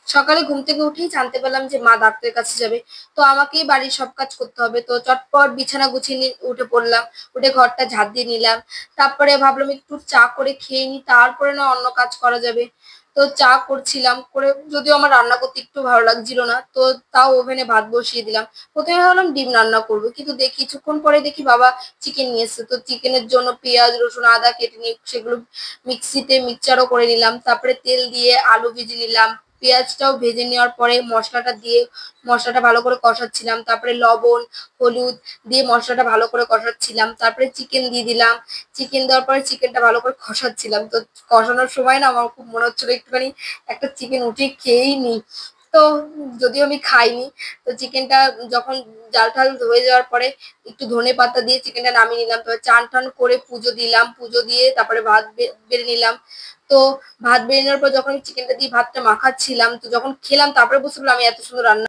সকালে ঘুম থেকে উঠেই জানতে পারলাম যে মা ডাক্তারের কাছে যাবে। তো আমাকেই বাড়ির সব কাজ করতে হবে। তো চটপট বিছানা গুছিয়ে উঠে পড়লাম। উঠে ঘরটা ঝাঁট দিয়ে নিলাম। তারপরে ভাবলাম একটু চা করে খেয়ে নিই, তারপরে না অন্য কাজ করা যাবে। তো চা করছিলাম, করে যদিও আমার রান্না করতে একটু ভালো লাগছিল না, তো তাও ওভেনে ভাত বসিয়ে দিলাম। প্রথমে ভাবলাম ডিম রান্না করব, কিন্তু দেখি কিছুক্ষণ পরে দেখি বাবা চিকেন নিয়ে এসেছে। তো চিকেনের জন্য পেঁয়াজ, রসুন, আদা কেটে নিয়ে সেগুলো মিক্সিতে মিক্সচারও করে নিলাম। তারপরে তেল দিয়ে আলু ভেজে নিলাম। পেঁয়াজটাও ভেজে নেওয়ার পরে মশলাটা দিয়ে মশলাটা ভালো করে কষাচ্ছিলাম। তারপরে লবণ, হলুদ দিয়ে মশলাটা ভালো করে কষাচ্ছিলাম। তারপরে চিকেন দিয়ে দিলাম। চিকেন দেওয়ার পরে চিকেনটা ভালো করে কষাচ্ছিলাম। তো কষানোর সময় না আমার খুব মনে হচ্ছিল একটুখানি একটা চিকেন উঠিয়ে খেয়েই নিই। তো যদিও আমি খাইনি। তো চিকেনটা যখন জাল টাল হয়ে যাওয়ার পরে একটু ধনে পাতা দিয়ে চিকেনটা নামিয়ে নিলাম। তারপর চান টান করে পুজো দিলাম। পুজো দিয়ে তারপরে ভাত বেড়ে নিলাম। তো ভাত বেড়ে নেওয়ার পর যখন চিকেনটা দিয়ে ভাতটা মাখাচ্ছিলাম, তো যখন খেলাম তারপরে বুঝতে পারলাম আমি এত সুন্দর রান্না